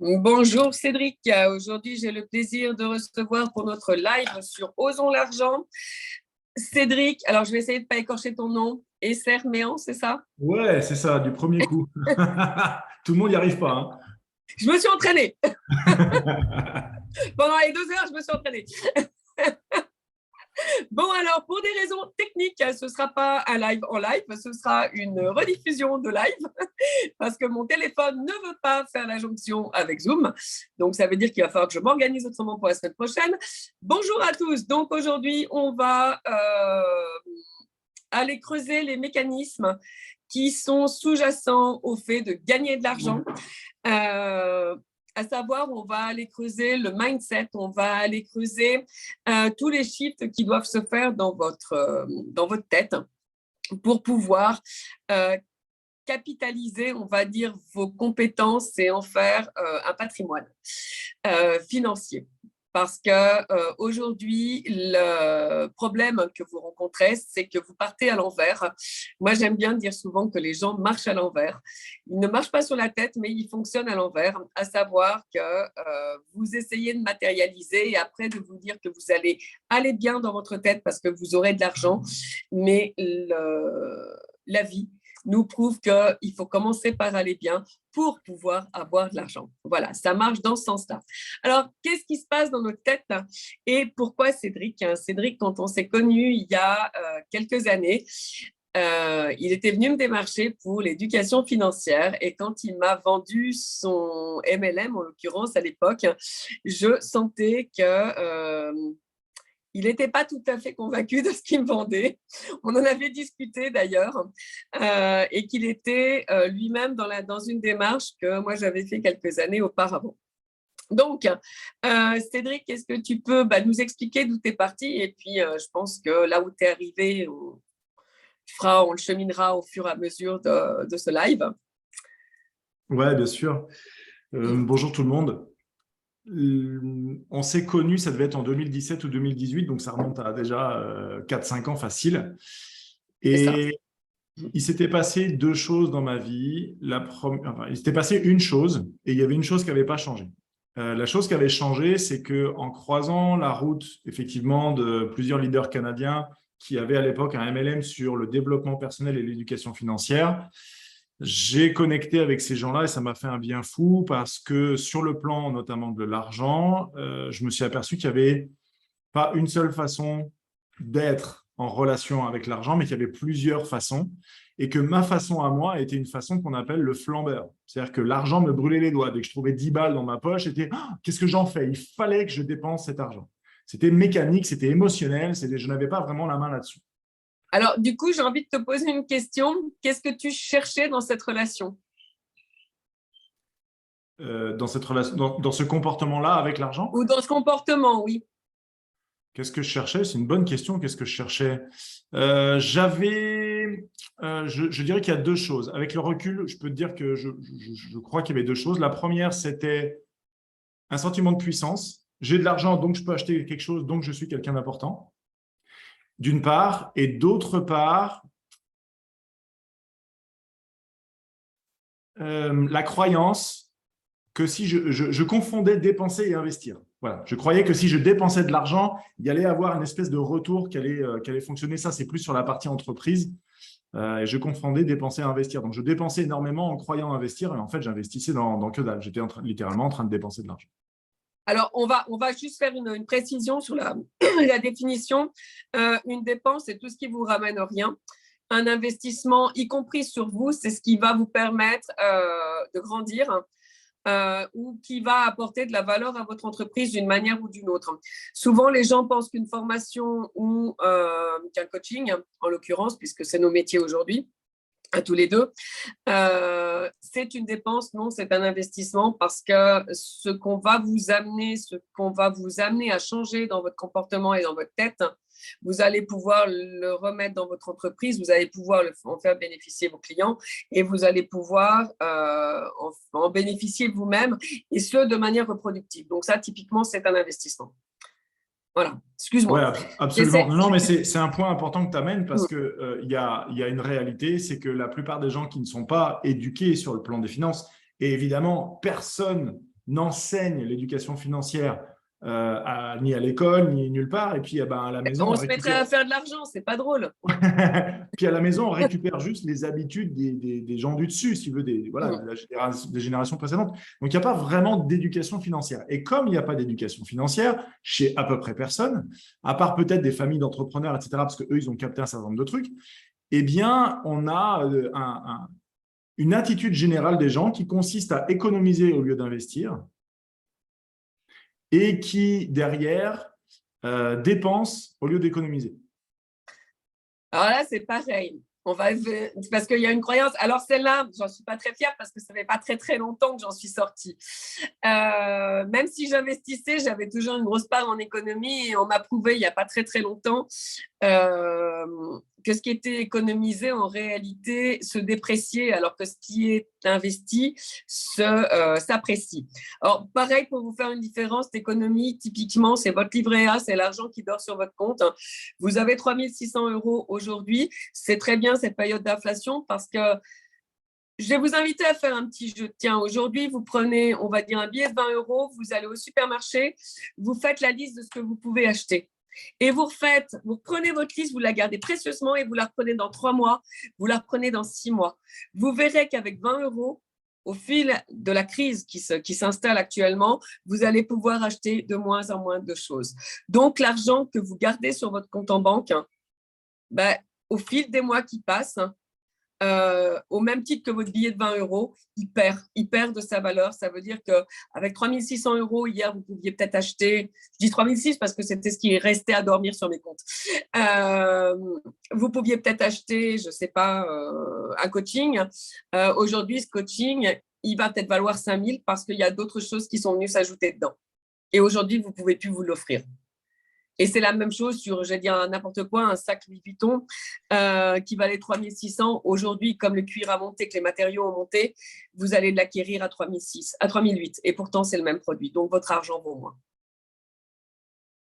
Bonjour Cédric, aujourd'hui j'ai le plaisir de recevoir pour notre live sur Osons l'argent. Cédric, alors je vais essayer de ne pas écorcher ton nom, Esser Méan, c'est ça? Ouais, c'est ça, du premier coup. Tout le monde n'y arrive pas, Je me suis entraînée. hein. Pendant les 2 heures, je me suis entraînée. Bon, alors pour des raisons techniques, ce ne sera pas un live en live, ce sera une rediffusion de live parce que mon téléphone ne veut pas faire la jonction avec Zoom. Donc, ça veut dire qu'il va falloir que je m'organise autrement pour la semaine prochaine. Bonjour à tous. Donc, aujourd'hui, on va aller creuser les mécanismes qui sont sous-jacents au fait de gagner de l'argent. À savoir, on va aller creuser le mindset, on va aller creuser tous les shifts qui doivent se faire dans votre tête pour pouvoir capitaliser, on va dire, vos compétences et en faire un patrimoine financier. Parce que aujourd'hui, le problème que vous rencontrez, c'est que vous partez à l'envers. Moi, j'aime bien dire souvent que les gens marchent à l'envers. Ils ne marchent pas sur la tête, mais ils fonctionnent à l'envers, à savoir que vous essayez de matérialiser et après de vous dire que vous allez aller bien dans votre tête parce que vous aurez de l'argent, mais la vie nous prouve qu'il faut commencer par aller bien pour pouvoir avoir de l'argent. Voilà, ça marche dans ce sens-là. Alors, qu'est-ce qui se passe dans notre tête et pourquoi Cédric? Cédric, quand on s'est connu il y a quelques années, il était venu me démarcher pour l'éducation financière et quand il m'a vendu son MLM, en l'occurrence à l'époque, je sentais que il n'était pas tout à fait convaincu de ce qu'il me vendait. On en avait discuté d'ailleurs et qu'il était lui-même dans une démarche que moi j'avais fait quelques années auparavant. Donc, Cédric, est-ce que tu peux nous expliquer d'où tu es parti? Et puis, je pense que là où tu es arrivé, on le cheminera au fur et à mesure de ce live. Ouais, bien sûr. Bonjour tout le monde. On s'est connus, ça devait être en 2017 ou 2018, donc ça remonte à déjà 4-5 ans facile. C'est ça. Et il s'était passé deux choses dans ma vie. Il s'était passé une chose et il y avait une chose qui n'avait pas changé. La chose qui avait changé, c'est qu'en croisant la route, effectivement, de plusieurs leaders canadiens qui avaient à l'époque un MLM sur le développement personnel et l'éducation financière, j'ai connecté avec ces gens-là et ça m'a fait un bien fou parce que sur le plan notamment de l'argent, je me suis aperçu qu'il n'y avait pas une seule façon d'être en relation avec l'argent, mais qu'il y avait plusieurs façons et que ma façon à moi était une façon qu'on appelle le flambeur. C'est-à-dire que l'argent me brûlait les doigts. Dès que je trouvais 10 balles dans ma poche, j'étais qu'est-ce que j'en fais? Il fallait que je dépense cet argent. C'était mécanique, c'était émotionnel, je n'avais pas vraiment la main là-dessus. Alors, du coup, j'ai envie de te poser une question. Qu'est-ce que tu cherchais dans cette relation? Dans cette relation, dans ce comportement-là avec l'argent. Ou dans ce comportement, oui. Qu'est-ce que je cherchais? C'est une bonne question. Qu'est-ce que je cherchais? Je dirais qu'il y a deux choses. Avec le recul, je peux te dire que je crois qu'il y avait deux choses. La première, c'était un sentiment de puissance. J'ai de l'argent, donc je peux acheter quelque chose, donc je suis quelqu'un d'important, d'une part. Et d'autre part, la croyance que si je confondais dépenser et investir. Voilà. Je croyais que si je dépensais de l'argent, il y allait avoir une espèce de retour qui allait fonctionner. Ça, c'est plus sur la partie entreprise. Et je confondais dépenser et investir. Donc, je dépensais énormément en croyant investir, et en fait, j'investissais dans que dalle. J'étais littéralement en train de dépenser de l'argent. Alors, on va juste faire une précision sur la définition. Une dépense, c'est tout ce qui vous ramène rien. Un investissement, y compris sur vous, c'est ce qui va vous permettre de grandir ou qui va apporter de la valeur à votre entreprise d'une manière ou d'une autre. Souvent, les gens pensent qu'une formation ou qu'un coaching, en l'occurrence, puisque c'est nos métiers aujourd'hui, à tous les deux, c'est une dépense, non, c'est un investissement parce que ce qu'on va vous amener à changer dans votre comportement et dans votre tête, vous allez pouvoir le remettre dans votre entreprise, vous allez pouvoir en faire bénéficier vos clients et vous allez pouvoir en bénéficier vous-même et ce, de manière reproductive. Donc ça, typiquement, c'est un investissement. Voilà, Oui, excuse-moi. absolument. J'essaie. Non, mais c'est un point important que tu amènes parce qu'il y a une réalité, c'est que la plupart des gens qui ne sont pas éduqués sur le plan des finances, et évidemment, personne n'enseigne l'éducation financière ni à l'école, ni nulle part. Et puis, à la maison, On se mettrait à faire de l'argent, c'est pas drôle. Puis à la maison, on récupère juste les habitudes des gens du dessus, si tu veux, voilà, des générations précédentes. Donc, il n'y a pas vraiment d'éducation financière. Et comme il n'y a pas d'éducation financière chez à peu près personne, à part peut-être des familles d'entrepreneurs, etc., parce qu'eux, ils ont capté un certain nombre de trucs, eh bien, on a une attitude générale des gens qui consiste à économiser au lieu d'investir et qui, derrière, dépensent au lieu d'économiser. Alors là, c'est pareil. Parce qu'il y a une croyance. Alors celle-là, j'en suis pas très fière parce que ça fait pas très très longtemps que j'en suis sortie. Même si j'investissais, j'avais toujours une grosse part en économie et on m'a prouvé il y a pas très très longtemps que ce qui était économisé en réalité se dépréciait alors que ce qui est investi s'apprécie. Alors pareil, pour vous faire une différence d'économie, typiquement c'est votre livret A, c'est l'argent qui dort sur votre compte. Vous avez 3 600 € aujourd'hui, c'est très bien cette période d'inflation parce que je vais vous inviter à faire un petit jeu. Tiens, aujourd'hui, vous prenez, on va dire, un billet de 20 €, vous allez au supermarché, vous faites la liste de ce que vous pouvez acheter. Et vous prenez votre liste, vous la gardez précieusement et vous la reprenez dans 3 mois, vous la reprenez dans 6 mois. Vous verrez qu'avec 20 €, au fil de la crise qui s'installe actuellement, vous allez pouvoir acheter de moins en moins de choses. Donc, l'argent que vous gardez sur votre compte en banque, au fil des mois qui passent, au même titre que votre billet de 20 €, il perd de sa valeur. Ça veut dire qu'avec 3 600 € hier, vous pouviez peut-être acheter, je dis 3 600 parce que c'était ce qui est resté à dormir sur mes comptes. Vous pouviez peut-être acheter, je ne sais pas, un coaching. Aujourd'hui, ce coaching, il va peut-être valoir 5 000 parce qu'il y a d'autres choses qui sont venues s'ajouter dedans. Et aujourd'hui, vous ne pouvez plus vous l'offrir. Et c'est la même chose sur, je vais dire n'importe quoi, un sac Louis Vuitton qui valait 3 600. Aujourd'hui, comme le cuir a monté, que les matériaux ont monté, vous allez l'acquérir à 3 600, à 3 800. Et pourtant, c'est le même produit. Donc, votre argent vaut moins.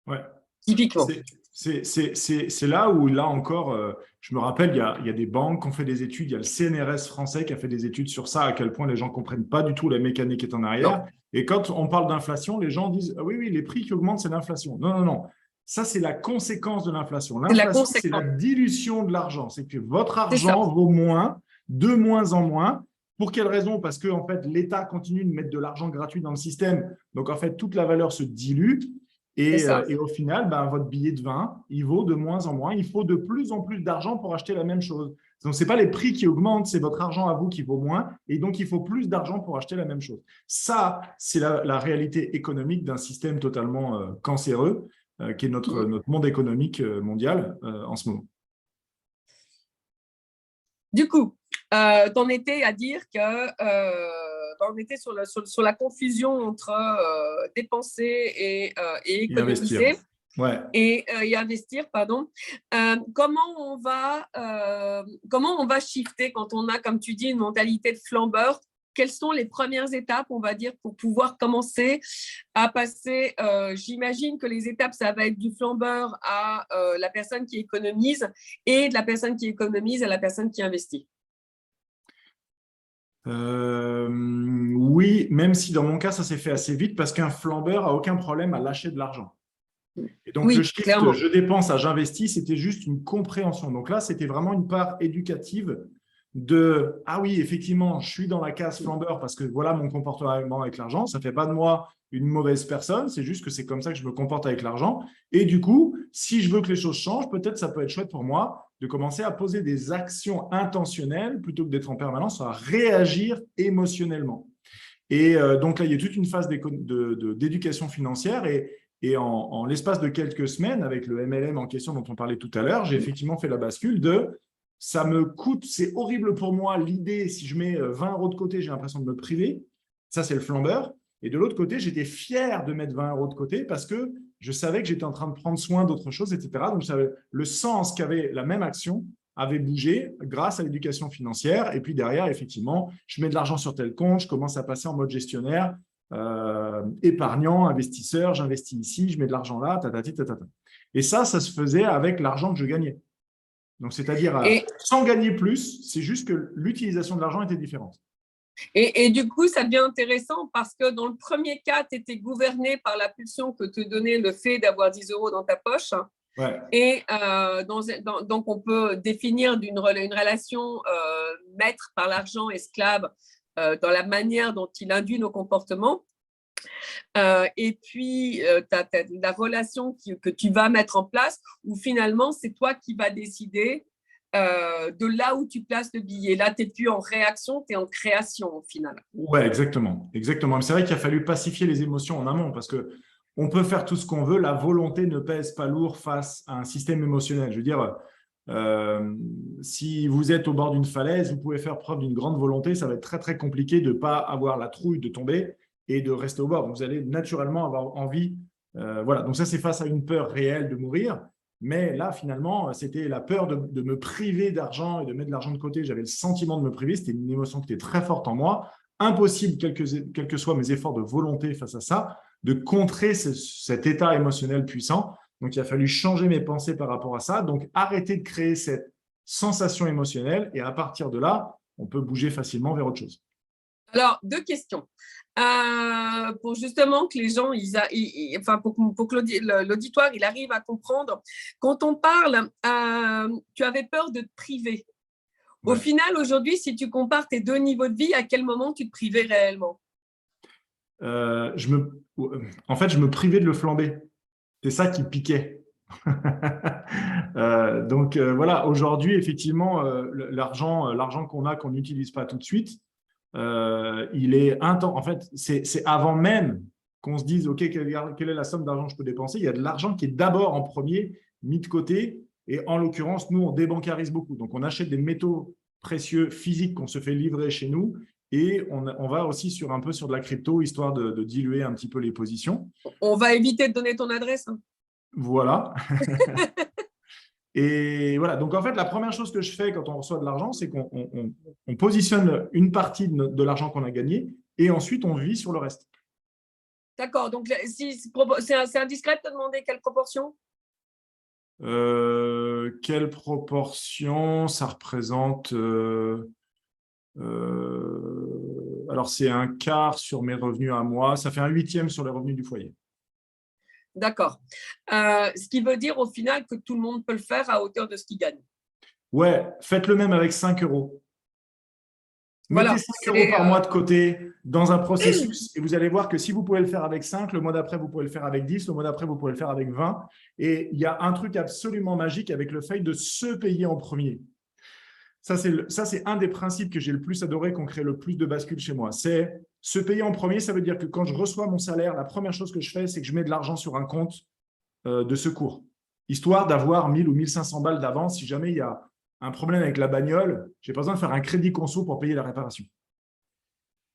Ouais. Typiquement. C'est là où, là encore, je me rappelle, il y a des banques qui ont fait des études, il y a le CNRS français qui a fait des études sur ça, à quel point les gens ne comprennent pas du tout la mécanique qui est en arrière. Non. Et quand on parle d'inflation, les gens disent ah, oui, les prix qui augmentent, c'est l'inflation. Non. Ça, c'est la conséquence de l'inflation. L'inflation, c'est la dilution de l'argent. C'est que votre argent vaut moins, de moins en moins. Pour quelle raison? Parce que en fait, l'État continue de mettre de l'argent gratuit dans le système. Donc, en fait, toute la valeur se dilue. Et au final, votre billet de vin, il vaut de moins en moins. Il faut de plus en plus d'argent pour acheter la même chose. Donc, ce n'est pas les prix qui augmentent, c'est votre argent à vous qui vaut moins. Et donc, il faut plus d'argent pour acheter la même chose. Ça, c'est la réalité économique d'un système totalement cancéreux, qui est notre monde économique mondial en ce moment. Du coup, t'en étais à dire que on était sur la confusion entre dépenser et économiser. Et investir, pardon. Comment on va shifter quand on a, comme tu dis, une mentalité de flambeur? Quelles sont les premières étapes, on va dire, pour pouvoir commencer à passer, j'imagine que les étapes, ça va être du flambeur à la personne qui économise et de la personne qui économise à la personne qui investit. Oui, même si dans mon cas, ça s'est fait assez vite parce qu'un flambeur n'a aucun problème à lâcher de l'argent. Et donc, le shift, clairement. Je dépense à j'investis, c'était juste une compréhension. Donc là, c'était vraiment une part éducative de « Ah oui, effectivement, je suis dans la case flambeur parce que voilà mon comportement avec l'argent. Ça ne fait pas de moi une mauvaise personne, c'est juste que c'est comme ça que je me comporte avec l'argent. Et du coup, si je veux que les choses changent, peut-être ça peut être chouette pour moi de commencer à poser des actions intentionnelles plutôt que d'être en permanence à réagir émotionnellement. » Et donc là, il y a toute une phase d'éducation financière et en l'espace de quelques semaines, avec le MLM en question dont on parlait tout à l'heure, j'ai effectivement fait la bascule de ça me coûte, c'est horrible pour moi l'idée, si je mets 20 € de côté, j'ai l'impression de me priver. Ça, c'est le flambeur. Et de l'autre côté, j'étais fier de mettre 20 € de côté parce que je savais que j'étais en train de prendre soin d'autres choses, etc. Donc, je savais le sens qu'avait la même action avait bougé grâce à l'éducation financière. Et puis derrière, effectivement, je mets de l'argent sur tel compte, je commence à passer en mode gestionnaire, épargnant, investisseur, j'investis ici, je mets de l'argent là, tatati, tatata. Et ça se faisait avec l'argent que je gagnais. Donc, c'est-à-dire sans gagner plus, c'est juste que l'utilisation de l'argent était différente. Et du coup, ça devient intéressant parce que dans le premier cas, tu étais gouverné par la pulsion que te donnait le fait d'avoir 10 euros dans ta poche. Ouais. Et donc, on peut définir une relation maître par l'argent, esclave, dans la manière dont il induit nos comportements. Et puis, tu as la relation que tu vas mettre en place où finalement, c'est toi qui vas décider de là où tu places le billet. Là, tu n'es plus en réaction, tu es en création au final. Ouais, exactement. Exactement. Mais c'est vrai qu'il a fallu pacifier les émotions en amont parce que on peut faire tout ce qu'on veut, la volonté ne pèse pas lourd face à un système émotionnel. Je veux dire, si vous êtes au bord d'une falaise, vous pouvez faire preuve d'une grande volonté, ça va être très très compliqué de ne pas avoir la trouille de tomber et de rester au bord. Vous allez naturellement avoir envie. Voilà. Donc ça, c'est face à une peur réelle de mourir. Mais là, finalement, c'était la peur de me priver d'argent et de mettre de l'argent de côté. J'avais le sentiment de me priver. C'était une émotion qui était très forte en moi. Impossible, quels que soient mes efforts de volonté face à ça, de contrer cet état émotionnel puissant. Donc, il a fallu changer mes pensées par rapport à ça. Donc, arrêter de créer cette sensation émotionnelle. Et à partir de là, on peut bouger facilement vers autre chose. Alors, deux questions. Pour justement que les gens, enfin pour que l'auditoire il arrive à comprendre, quand on parle, tu avais peur de te priver. Au final, aujourd'hui, si tu compares tes deux niveaux de vie, à quel moment tu te privais réellement? En fait, je me privais de le flamber. C'est ça qui piquait. Donc voilà, aujourd'hui, effectivement, l'argent qu'on n'utilise pas tout de suite, il est intense. En fait, c'est avant même qu'on se dise, OK, quelle est la somme d'argent que je peux dépenser? Il y a de l'argent qui est d'abord en premier mis de côté. Et en l'occurrence, nous, on débancarise beaucoup. Donc, on achète des métaux précieux physiques qu'on se fait livrer chez nous. Et on va aussi un peu sur de la crypto, histoire de diluer un petit peu les positions. On va éviter de donner ton adresse. Voilà. Et voilà, donc en fait, la première chose que je fais quand on reçoit de l'argent, c'est qu'on positionne une partie de l'argent qu'on a gagné et ensuite on vit sur le reste. D'accord, donc c'est indiscret de te demander quelle proportion? Quelle proportion ça représente alors, c'est un quart sur mes revenus à moi, ça fait un huitième sur les revenus du foyer. D'accord. Ce qui veut dire au final que tout le monde peut le faire à hauteur de ce qu'il gagne. Ouais, faites le même avec 5 euros. Voilà, Mettez 5 euros par mois de côté dans un processus et vous allez voir que si vous pouvez le faire avec 5, le mois d'après, vous pouvez le faire avec 10, le mois d'après, vous pouvez le faire avec 20. Et il y a un truc absolument magique avec le fait de se payer en premier. Ça, c'est un des principes que j'ai le plus adoré, qu'on crée le plus de bascules chez moi. C'est se payer en premier, ça veut dire que quand je reçois mon salaire, la première chose que je fais, c'est que je mets de l'argent sur un compte de secours, histoire d'avoir 1000 ou 1500 balles d'avance si jamais il y a un problème avec la bagnole, je n'ai pas besoin de faire un crédit conso pour payer la réparation.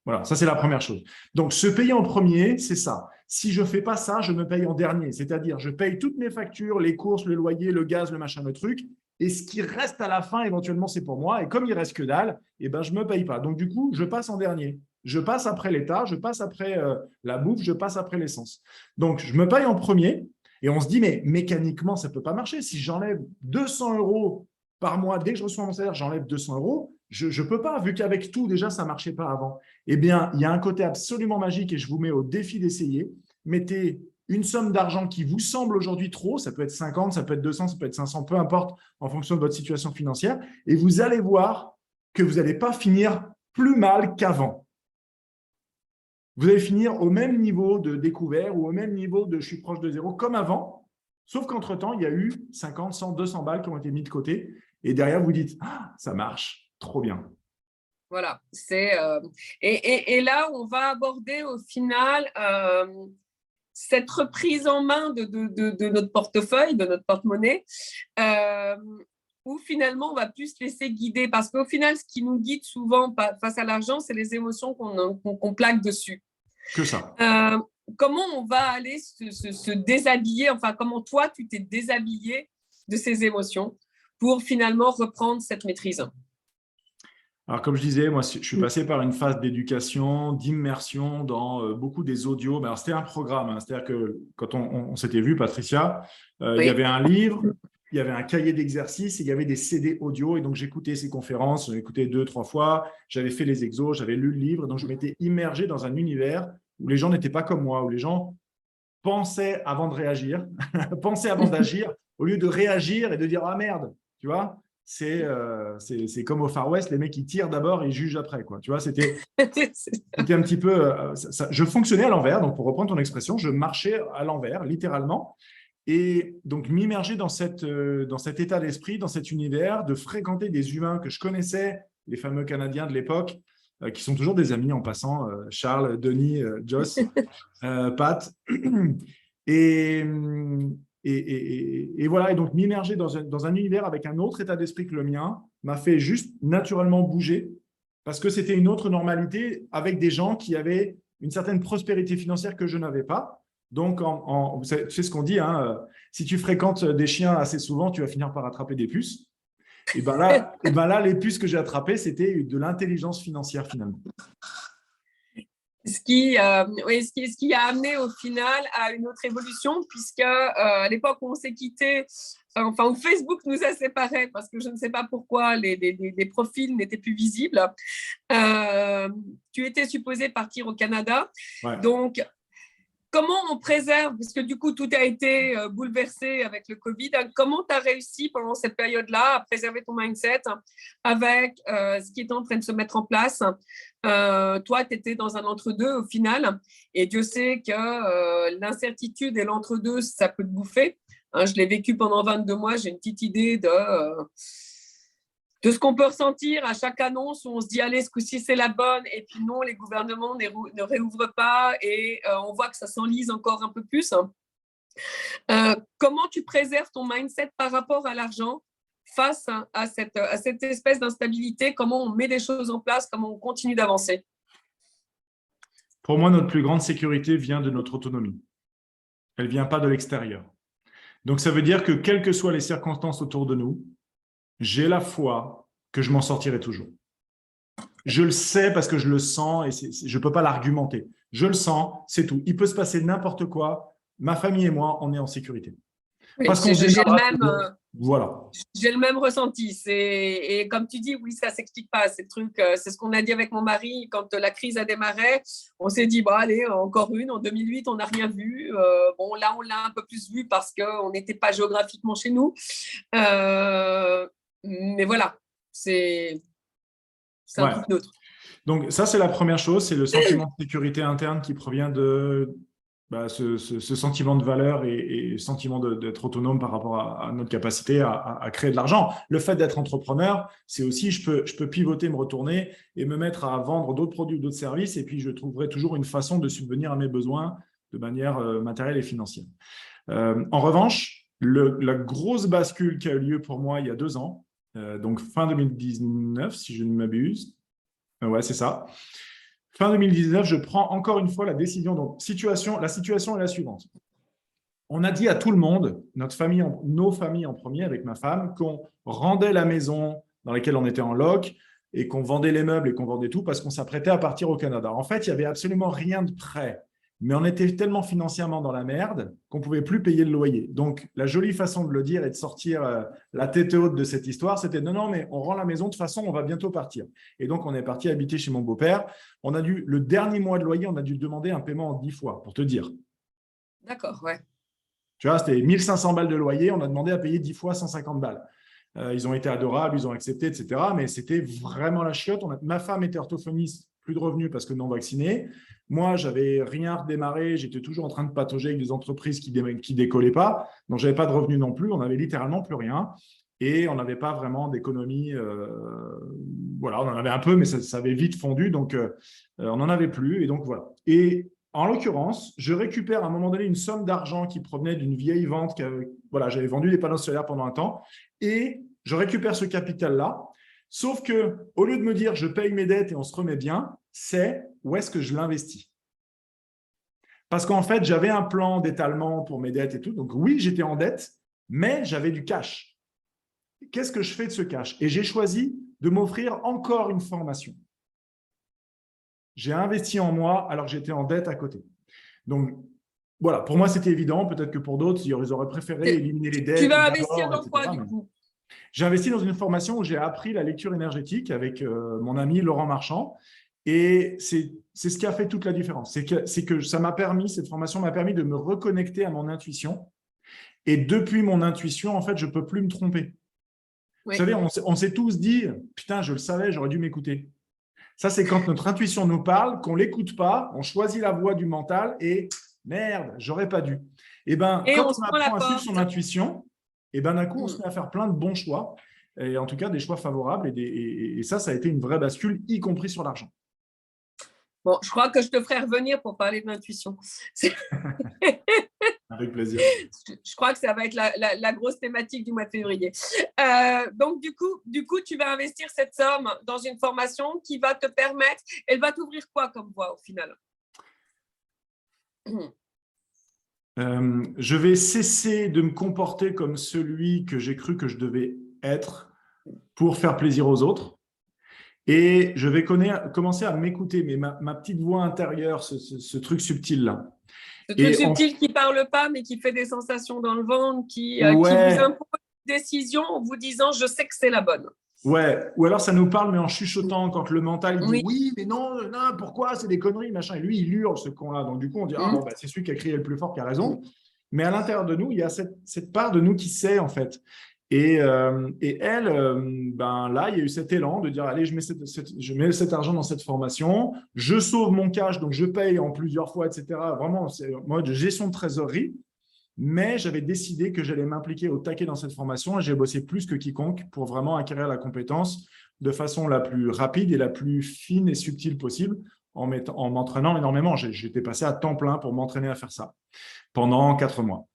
Voilà, ça c'est la première chose. Donc, se payer en premier, c'est ça. Si je ne fais pas ça, je me paye en dernier. C'est-à-dire, je paye toutes mes factures, les courses, le loyer, le gaz, le machin, le truc. Et ce qui reste à la fin, éventuellement, c'est pour moi. Et comme il reste que dalle, eh ben, je ne me paye pas. Donc, du coup, je passe en dernier. Je passe après l'État, je passe après la bouffe, je passe après l'essence. Donc, je me paye en premier. Et on se dit, mais mécaniquement, ça ne peut pas marcher. Si j'enlève 200 euros par mois, dès que je reçois mon salaire, j'enlève 200 euros. Je ne peux pas, vu qu'avec tout, déjà, ça ne marchait pas avant. Eh bien, il y a un côté absolument magique et je vous mets au défi d'essayer. Mettez une somme d'argent qui vous semble aujourd'hui trop, ça peut être 50, ça peut être 200, ça peut être 500, peu importe, en fonction de votre situation financière, et vous allez voir que vous n'allez pas finir plus mal qu'avant. Vous allez finir au même niveau de découvert ou au même niveau de je suis proche de zéro comme avant, sauf qu'entre-temps, il y a eu 50, 100, 200 balles qui ont été mis de côté, et derrière, vous dites ah, ça marche, trop bien. Voilà, et là, on va aborder au final cette reprise en main de notre portefeuille, de notre porte-monnaie, où finalement, on va plus se laisser guider. Parce qu'au final, ce qui nous guide souvent face à l'argent, c'est les émotions qu'on plaque dessus. Que ça. Comment on va aller se déshabiller, enfin, comment toi, tu t'es déshabillé de ces émotions pour finalement reprendre cette maîtrise? Alors, comme je disais, moi, je suis passé par une phase d'éducation, d'immersion dans beaucoup des audios. C'était un programme. Hein. C'est-à-dire que quand on s'était vu, Patricia, Oui. il y avait un livre, il y avait un cahier d'exercices et il y avait des CD audio. Et donc, j'écoutais ces conférences, j'en écoutais 2-3 fois. J'avais fait les exos, j'avais lu le livre. Donc, je m'étais immergé dans un univers où les gens n'étaient pas comme moi, où les gens pensaient avant de réagir, pensaient avant d'agir, au lieu de réagir et de dire « Ah merde !» Tu vois, c'est comme au Far West, les mecs, ils tirent d'abord et ils jugent après. Quoi. Tu vois, c'était un petit peu… je fonctionnais à l'envers. Donc, pour reprendre ton expression, je marchais à l'envers, littéralement. Et donc, m'immerger dans cet état d'esprit, dans cet univers, de fréquenter des humains que je connaissais, les fameux Canadiens de l'époque, qui sont toujours des amis en passant, Charles, Denis, Joss, Pat. Et, et voilà, et donc m'immerger dans un univers avec un autre état d'esprit que le mien m'a fait juste naturellement bouger parce que c'était une autre normalité avec des gens qui avaient une certaine prospérité financière que je n'avais pas. Donc, tu sais ce qu'on dit, hein, si tu fréquentes des chiens assez souvent, tu vas finir par attraper des puces. Et ben là, les puces que j'ai attrapées, c'était de l'intelligence financière finalement. Oui, ce qui a amené au final à une autre évolution, puisque à l'époque où on s'est quitté, enfin où Facebook nous a séparés, parce que je ne sais pas pourquoi les profils n'étaient plus visibles, tu étais supposé partir au Canada. Ouais. Donc, comment on préserve, parce que du coup, tout a été bouleversé avec le Covid, comment tu as réussi pendant cette période-là à préserver ton mindset avec ce qui est en train de se mettre en place? Toi, tu étais dans un entre-deux au final, et Dieu sait que l'incertitude et l'entre-deux, ça peut te bouffer. Hein, je l'ai vécu pendant 22 mois, j'ai une petite idée de ce qu'on peut ressentir à chaque annonce où on se dit allez, ce coup-ci c'est la bonne, et puis non, les gouvernements ne réouvrent pas et on voit que ça s'enlise encore un peu plus. Comment tu préserves ton mindset par rapport à l'argent face à cette espèce d'instabilité? Comment on met des choses en place? Comment on continue d'avancer? Pour moi, notre plus grande sécurité vient de notre autonomie. Elle ne vient pas de l'extérieur. Donc, ça veut dire que quelles que soient les circonstances autour de nous, j'ai la foi que je m'en sortirai toujours. Je le sais parce que je le sens et je ne peux pas l'argumenter. Je le sens, c'est tout. Il peut se passer n'importe quoi. Ma famille et moi, on est en sécurité. Oui, Parce qu'on se j'ai débarrasse de… Voilà. J'ai le même ressenti. Et comme tu dis, oui, ça ne s'explique pas. C'est ce qu'on a dit avec mon mari quand la crise a démarré. On s'est dit, bah, allez, encore une. En 2008, on n'a rien vu. Bon, là, on l'a un peu plus vu parce qu'on n'était pas géographiquement chez nous. Mais voilà, c'est un Ouais. truc neutre. Donc, ça, c'est la première chose. C'est le sentiment de sécurité interne qui provient de ce sentiment de valeur et sentiment d'être autonome par rapport à notre capacité à créer de l'argent. Le fait d'être entrepreneur, c'est aussi, je peux pivoter, me retourner et me mettre à vendre d'autres produits ou d'autres services, et puis je trouverai toujours une façon de subvenir à mes besoins de manière matérielle et financière. En revanche, la grosse bascule qui a eu lieu pour moi il y a 2 ans, donc fin 2019, si je ne m'abuse, ouais, c'est ça. Fin 2019, je prends encore une fois la décision. Donc, la situation est la suivante. On a dit à tout le monde, nos familles en premier avec ma femme, qu'on rendait la maison dans laquelle on était en loc et qu'on vendait les meubles et qu'on vendait tout parce qu'on s'apprêtait à partir au Canada. En fait, il n'y avait absolument rien de prêt. Mais on était tellement financièrement dans la merde qu'on ne pouvait plus payer le loyer. Donc, la jolie façon de le dire et de sortir la tête haute de cette histoire, c'était non, mais on rend la maison, de toute façon, on va bientôt partir. Et donc, on est parti habiter chez mon beau-père. Le dernier mois de loyer, on a dû demander un paiement en 10 fois, pour te dire. D'accord, ouais. Tu vois, c'était 1500 balles de loyer, on a demandé à payer 10 fois 150 balles. Ils ont été adorables, ils ont accepté, etc. Mais c'était vraiment la chiotte. Ma femme était orthophoniste, plus de revenus parce que non vaccinée. Moi, j'avais rien redémarré. J'étais toujours en train de patauger avec des entreprises qui décollaient pas. Donc, j'avais pas de revenus non plus. On avait littéralement plus rien. Et on n'avait pas vraiment d'économie. Voilà, on en avait un peu, mais ça avait vite fondu. Donc, on n'en avait plus. Et donc, voilà. Et en l'occurrence, je récupère à un moment donné une somme d'argent qui provenait d'une vieille vente. Voilà, j'avais vendu des panneaux solaires pendant un temps. Et je récupère ce capital-là. Sauf que, au lieu de me dire je paye mes dettes et on se remet bien, c'est où est-ce que je l'investis. Parce qu'en fait, j'avais un plan d'étalement pour mes dettes et tout. Donc oui, j'étais en dette, mais j'avais du cash. Qu'est-ce que je fais de ce cash? Et j'ai choisi de m'offrir encore une formation. J'ai investi en moi alors que j'étais en dette à côté. Donc, voilà, pour moi, c'était évident. Peut-être que pour d'autres, ils auraient préféré éliminer les Tu dettes vas investir d'abord, dans quoi, etc. du Mais coup? j'ai investi dans une formation où j'ai appris la lecture énergétique avec mon ami Laurent Marchand. Et c'est ce qui a fait toute la différence. C'est que ça m'a permis, cette formation m'a permis de me reconnecter à mon intuition. Et depuis mon intuition, en fait, je ne peux plus me tromper. Vous Oui. savez, on s'est tous dit, putain, je le savais, j'aurais dû m'écouter. Ça, c'est quand notre intuition nous parle, qu'on ne l'écoute pas, on choisit la voie du mental et merde, j'aurais pas dû. Et ben, Et quand on se on prend la apprend à suivre son porte. intuition, et ben d'un coup, on se Hmm. met à faire plein de bons choix, et en tout cas des choix favorables. Et ça, ça a été une vraie bascule, y compris sur l'argent. Bon, je crois que je te ferai revenir pour parler de l'intuition. Avec plaisir. Je crois que ça va être la grosse thématique du mois de février. Donc, du coup, tu vas investir cette somme dans une formation qui va te permettre, elle va t'ouvrir quoi comme voie au final? Je vais cesser de me comporter comme celui que j'ai cru que je devais être pour faire plaisir aux autres. Et je vais commencer à m'écouter, mais ma petite voix intérieure, ce truc subtil-là. Ce truc Et subtil qui ne parle pas, mais qui fait des sensations dans le ventre, qui vous ouais, impose une décision en vous disant « je sais que c'est la bonne ». ouais. Ou alors ça nous parle, mais en chuchotant, quand le mental il dit Oui. oui, mais non, non, pourquoi, c'est des conneries, machin. Et lui, il hurle ce con-là. Donc du coup, on dit ah bon, bah, c'est celui qui a crié le plus fort qui a raison. Mais à l'intérieur de nous, il y a cette part de nous qui sait, en fait. Et elle, ben là, il y a eu cet élan de dire allez, je mets cet argent dans cette formation, je sauve mon cash, donc je paye en plusieurs fois, etc. Vraiment, c'est en mode gestion de trésorerie. Mais j'avais décidé que j'allais m'impliquer au taquet dans cette formation et j'ai bossé plus que quiconque pour vraiment acquérir la compétence de façon la plus rapide et la plus fine et subtile possible en m'entraînant énormément. J'étais passé à temps plein pour m'entraîner à faire ça pendant 4 mois.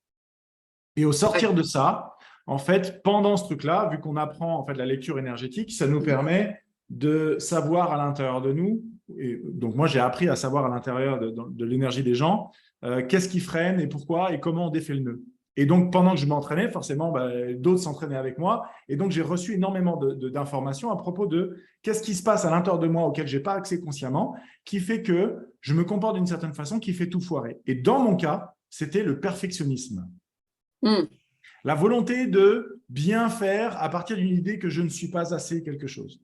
Et au sortir de ça, en fait, pendant ce truc-là, vu qu'on apprend en fait la lecture énergétique, ça nous permet de savoir à l'intérieur de nous. Et donc moi, j'ai appris à savoir à l'intérieur de l'énergie des gens qu'est-ce qui freine et pourquoi et comment on défait le nœud. Et donc, pendant que je m'entraînais, forcément, d'autres s'entraînaient avec moi. Et donc, j'ai reçu énormément d'informations à propos de qu'est-ce qui se passe à l'intérieur de moi auquel je n'ai pas accès consciemment, qui fait que je me comporte d'une certaine façon qui fait tout foirer. Et dans mon cas, c'était le perfectionnisme. La volonté de bien faire à partir d'une idée que je ne suis pas assez quelque chose.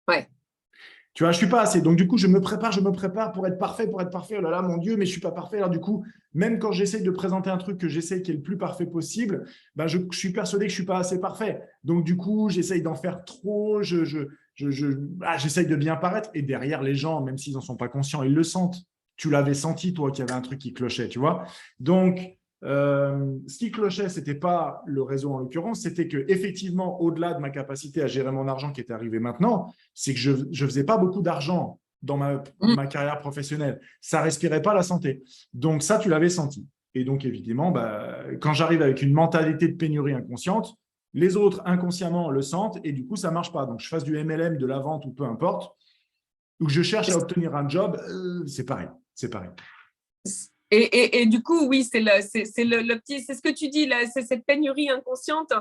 Ouais. Tu vois, je ne suis pas assez. Donc, du coup, je me prépare pour être parfait, pour être parfait. Oh là là, mon Dieu, mais je ne suis pas parfait. Alors, du coup, même quand j'essaye de présenter un truc que j'essaye qui est le plus parfait possible, ben, je suis persuadé que je ne suis pas assez parfait. Donc, du coup, j'essaye d'en faire trop. J'essaye de bien paraître. Et derrière, les gens, même s'ils n'en sont pas conscients, ils le sentent. Tu l'avais senti, toi, qu'il y avait un truc qui clochait, tu vois. Donc, ce qui clochait, ce n'était pas le réseau en l'occurrence, c'était que effectivement, au-delà de ma capacité à gérer mon argent qui était arrivé maintenant, c'est que je ne faisais pas beaucoup d'argent dans ma carrière professionnelle. Ça ne respirait pas la santé. Donc ça, tu l'avais senti. Et donc, évidemment, quand j'arrive avec une mentalité de pénurie inconsciente, les autres inconsciemment le sentent et du coup, ça ne marche pas. Donc, je fasse du MLM, de la vente ou peu importe, ou que je cherche à obtenir un job, c'est pareil. C'est pareil. Et du coup, oui, c'est le petit, c'est ce que tu dis là, c'est cette pénurie inconsciente.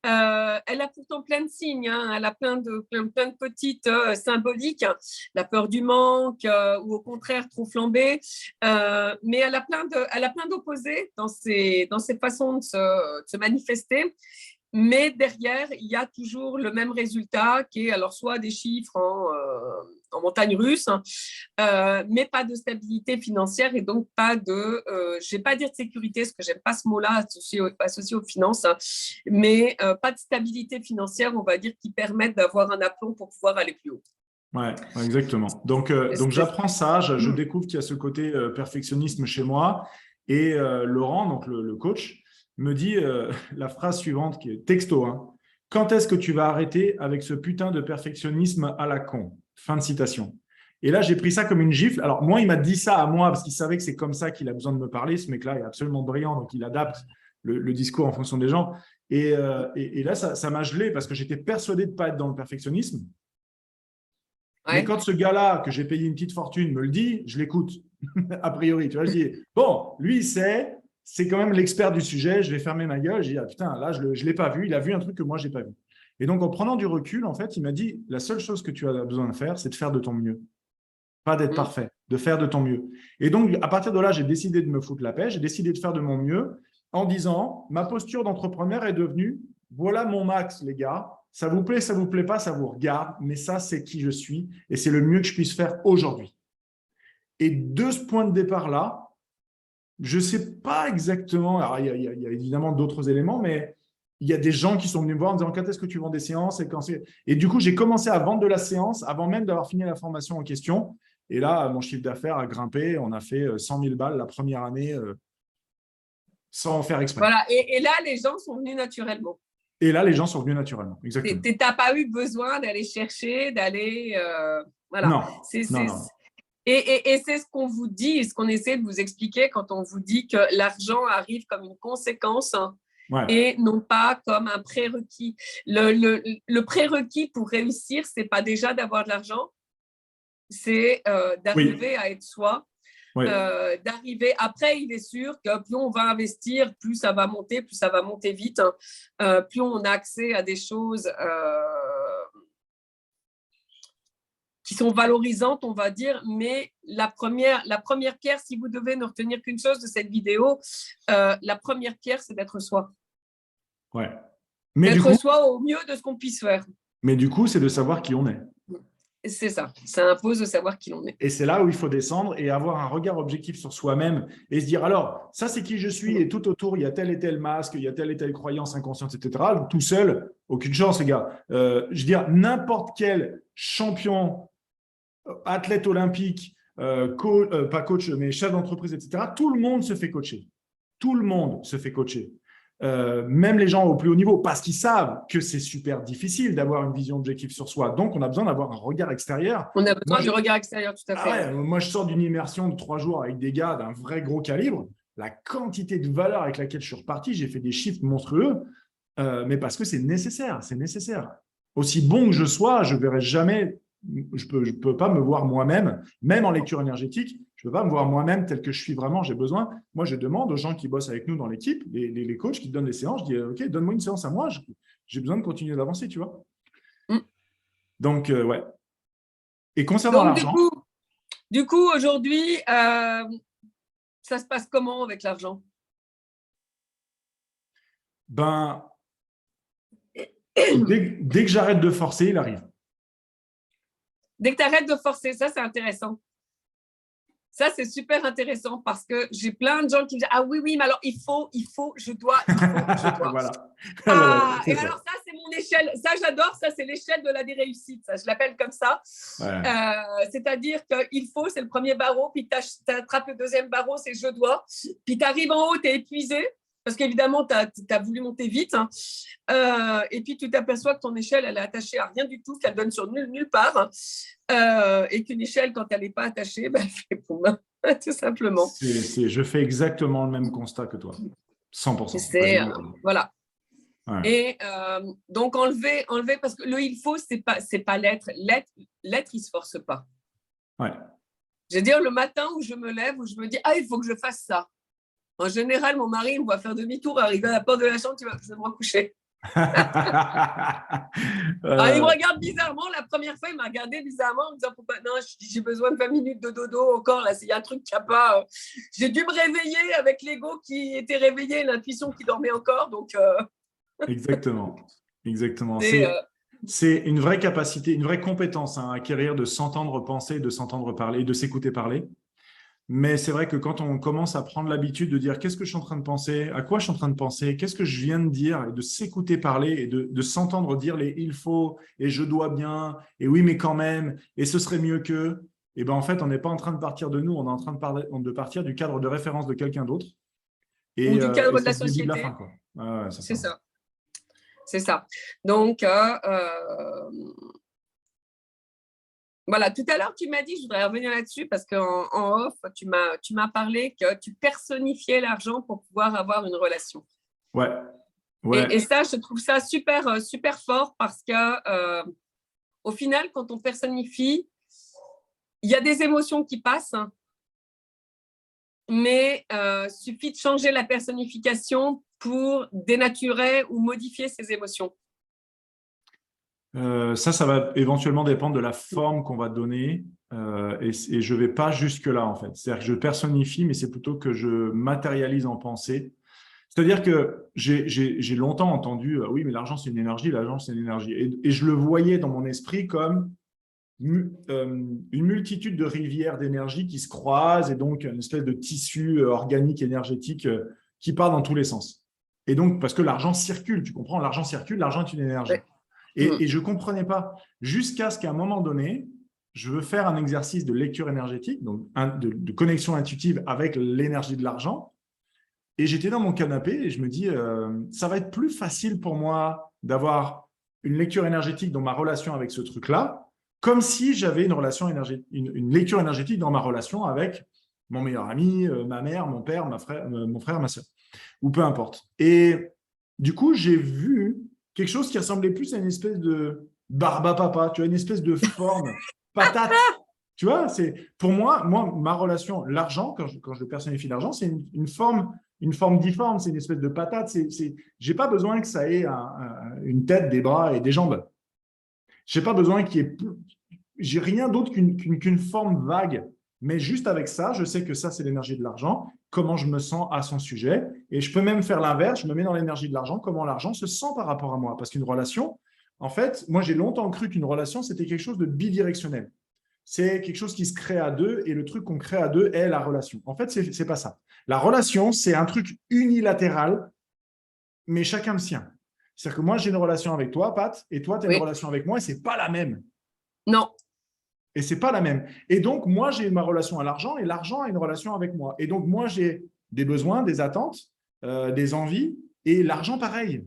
Elle a pourtant plein de signes, hein, elle a plein de petites symboliques, hein, la peur du manque ou au contraire trop flambée, mais elle a plein d'opposés dans ses façons de se manifester. Mais derrière, il y a toujours le même résultat qui est alors soit des chiffres en montagne russe, mais pas de stabilité financière et donc pas de, je ne vais pas dire de sécurité, parce que j'aime pas ce mot-là associé aux finances, hein, mais pas de stabilité financière, on va dire, qui permette d'avoir un aplomb pour pouvoir aller plus haut. Ouais, exactement. Donc j'apprends ça, je découvre qu'il y a ce côté perfectionnisme chez moi. Et Laurent, donc le coach, me dit la phrase suivante qui est texto, hein. Quand est-ce que tu vas arrêter avec ce putain de perfectionnisme à la con? Fin de citation. Et là, j'ai pris ça comme une gifle. Alors, moi, il m'a dit ça à moi parce qu'il savait que c'est comme ça qu'il a besoin de me parler. Ce mec-là est absolument brillant, donc il adapte le discours en fonction des gens. Et là, ça m'a gelé parce que j'étais persuadé de ne pas être dans le perfectionnisme. Ouais. Mais quand ce gars-là, que j'ai payé une petite fortune, me le dit, je l'écoute, a priori. Tu vois, je dis, bon, lui, c'est quand même l'expert du sujet, je vais fermer ma gueule. Je dis, ah, putain, là, je ne l'ai pas vu, il a vu un truc que moi, je n'ai pas vu. Et donc, en prenant du recul, en fait, il m'a dit, la seule chose que tu as besoin de faire, c'est de faire de ton mieux. pas d'être parfait, de faire de ton mieux. Et donc, à partir de là, j'ai décidé de me foutre la paix, j'ai décidé de faire de mon mieux en disant, ma posture d'entrepreneur est devenue, voilà mon max, les gars, ça vous plaît pas, ça vous regarde, mais ça, c'est qui je suis et c'est le mieux que je puisse faire aujourd'hui. Et de ce point de départ-là, je ne sais pas exactement, alors il y a évidemment d'autres éléments, mais il y a des gens qui sont venus me voir en disant quand est-ce que tu vends des séances et du coup, j'ai commencé à vendre de la séance avant même d'avoir fini la formation en question. Et là, mon chiffre d'affaires a grimpé. On a fait 100 000 balles la première année sans en faire exprès. Voilà. Et là, les gens sont venus naturellement. Et là, les gens sont venus naturellement. Exactement. Tu n'as pas eu besoin d'aller chercher, d'aller… voilà. Non. Et c'est ce qu'on vous dit, ce qu'on essaie de vous expliquer quand on vous dit que l'argent arrive comme une conséquence et non pas comme un prérequis. Le prérequis pour réussir, ce n'est pas déjà d'avoir de l'argent, c'est d'arriver à être soi. D'arriver. Après, il est sûr que plus on va investir, plus ça va monter vite, plus on a accès à des choses qui sont valorisantes, on va dire, mais la première pierre, si vous devez ne retenir qu'une chose de cette vidéo, la première pierre, c'est d'être soi. D'être soi au mieux de ce qu'on puisse faire. Mais du coup, c'est de savoir qui on est. C'est ça, ça impose de savoir qui l'on est. Et c'est là où il faut descendre et avoir un regard objectif sur soi-même et se dire, alors, ça c'est qui je suis et tout autour, il y a tel et tel masque, il y a telle et telle croyance inconsciente, etc. Tout seul, aucune chance, les gars. Je veux dire, n'importe quel champion, athlète olympique, pas coach, mais chef d'entreprise, etc., tout le monde se fait coacher. Tout le monde se fait coacher. Même les gens au plus haut niveau, parce qu'ils savent que c'est super difficile d'avoir une vision objective sur soi. Donc, on a besoin d'avoir un regard extérieur. On a besoin du regard extérieur, tout à fait. Moi, je sors d'une immersion de 3 jours avec des gars d'un vrai gros calibre. La quantité de valeur avec laquelle je suis reparti, j'ai fait des chiffres monstrueux, mais parce que c'est nécessaire, c'est nécessaire. Aussi bon que je sois, je ne verrai jamais, je peux pas me voir moi-même, même en lecture énergétique, je ne peux pas me voir moi-même tel que je suis vraiment, j'ai besoin. Moi, je demande aux gens qui bossent avec nous dans l'équipe, les coachs qui donnent des séances, je dis, OK, donne-moi une séance à moi, j'ai besoin de continuer d'avancer, tu vois. Donc, ouais. Et concernant l'argent… Du coup, aujourd'hui, ça se passe comment avec l'argent? Ben, dès que j'arrête de forcer, il arrive. Dès que tu arrêtes de forcer, ça, c'est intéressant. Ça, c'est super intéressant parce que j'ai plein de gens qui me disent « Ah oui, mais alors il faut, je dois. » Voilà. Et alors ça, c'est mon échelle. Ça, j'adore. Ça, c'est l'échelle de la déréussite. Ça, je l'appelle comme ça. C'est-à-dire qu'il faut, c'est le premier barreau, puis tu attrapes le deuxième barreau, c'est « Je dois ». Puis tu arrives en haut, tu es épuisé parce qu'évidemment, tu as voulu monter vite. Et puis, tu t'aperçois que ton échelle, elle est attachée à rien du tout, qu'elle donne sur nulle part. Et qu'une échelle, quand elle n'est pas attachée, elle fait poum, tout simplement. Je fais exactement le même constat que toi. 100%. Voilà. Et donc, enlever, parce que le « il faut », ce n'est pas l'être. L'être, il ne se force pas. Je veux dire, le matin où je me lève, où je me dis « Ah, il faut que je fasse ça ». En général, mon mari me voit faire demi-tour, arriver à la porte de la chambre, je vais me recoucher. Il me regarde bizarrement. La première fois, il m'a regardé bizarrement en me disant « Non, j'ai besoin de 20 minutes de dodo encore. Là, il y a un truc qui n'a pas… » J'ai dû me réveiller avec l'ego qui était réveillé, l'intuition qui dormait encore. Donc, Exactement. C'est une vraie capacité, une vraie compétence à acquérir de s'entendre penser, de s'entendre parler, de s'écouter parler. Mais c'est vrai que quand on commence à prendre l'habitude de dire qu'est-ce que je suis en train de penser, à quoi je suis en train de penser, qu'est-ce que je viens de dire, et de s'écouter parler et de s'entendre dire les « il faut » et « je dois bien » et « oui mais quand même » et « ce serait mieux que », et ben en fait on n'est pas en train de partir de nous, on est en train de partir du cadre de référence de quelqu'un d'autre. Ou du cadre de la société. De la fin, quoi. C'est ça. C'est ça. Donc, voilà, tout à l'heure, tu m'as dit, je voudrais revenir là-dessus parce qu'en off, tu m'as parlé que tu personnifiais l'argent pour pouvoir avoir une relation. Ouais. Et ça, je trouve ça super, super fort parce que au final, quand on personnifie, il y a des émotions qui passent, mais suffit de changer la personnification pour dénaturer ou modifier ces émotions. Ça va éventuellement dépendre de la forme qu'on va donner et je ne vais pas jusque-là, en fait. C'est-à-dire que je personnifie, mais c'est plutôt que je matérialise en pensée. C'est-à-dire que j'ai longtemps entendu, oui, mais l'argent, c'est une énergie, l'argent, c'est une énergie. Et je le voyais dans mon esprit comme une multitude de rivières d'énergie qui se croisent et donc une espèce de tissu organique, énergétique qui part dans tous les sens. Et donc, parce que l'argent circule, tu comprends, l'argent circule, l'argent est une énergie. Ouais. Et je ne comprenais pas, jusqu'à ce qu'à un moment donné, je veux faire un exercice de lecture énergétique, donc de connexion intuitive avec l'énergie de l'argent. Et j'étais dans mon canapé et je me dis, ça va être plus facile pour moi d'avoir une lecture énergétique dans ma relation avec ce truc-là, comme si j'avais une relation énergétique, une lecture énergétique dans ma relation avec mon meilleur ami, ma mère, mon père, mon frère, ma soeur, ou peu importe. Et du coup, j'ai vu quelque chose qui ressemblait plus à une espèce de barbe à papa, tu vois, une espèce de forme patate. Tu vois, c'est pour moi, ma relation, l'argent, quand je personnifie l'argent, c'est une forme difforme, c'est une espèce de patate. J'ai pas besoin que ça ait une tête, des bras et des jambes. J'ai pas besoin qu'il y ait, j'ai rien d'autre qu'une forme vague. Mais juste avec ça, je sais que ça, c'est l'énergie de l'argent, comment je me sens à son sujet. Et je peux même faire l'inverse, je me mets dans l'énergie de l'argent, comment l'argent se sent par rapport à moi. Parce qu'une relation, en fait, moi, j'ai longtemps cru qu'une relation, c'était quelque chose de bidirectionnel. C'est quelque chose qui se crée à deux et le truc qu'on crée à deux est la relation. En fait, c'est pas ça. La relation, c'est un truc unilatéral, mais chacun le sien. C'est-à-dire que moi, j'ai une relation avec toi, Pat, et toi, tu as une Oui. relation avec moi, et c'est pas la même. Non. Et c'est pas la même. Et donc, moi, j'ai ma relation à l'argent, et l'argent a une relation avec moi. Et donc, moi, j'ai des besoins, des attentes, des envies, et l'argent, pareil,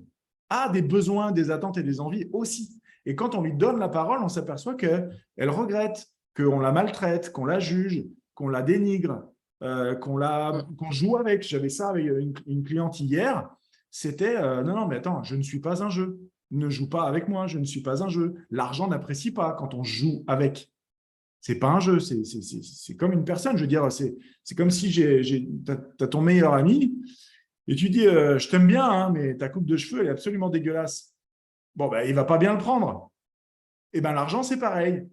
a des besoins, des attentes et des envies aussi. Et quand on lui donne la parole, on s'aperçoit qu'elle regrette, qu'on la maltraite, qu'on la juge, qu'on la dénigre, qu'on joue avec. J'avais ça avec une cliente hier. C'était non, non, mais attends, je ne suis pas un jeu. Ne joue pas avec moi, je ne suis pas un jeu. L'argent n'apprécie pas quand on joue avec. C'est pas un jeu, c'est comme une personne. Je veux dire, c'est comme si tu as ton meilleur ami et tu dis je t'aime bien, hein, mais ta coupe de cheveux, elle est absolument dégueulasse. Bon, ben, il va pas bien le prendre. Et ben l'argent, c'est pareil.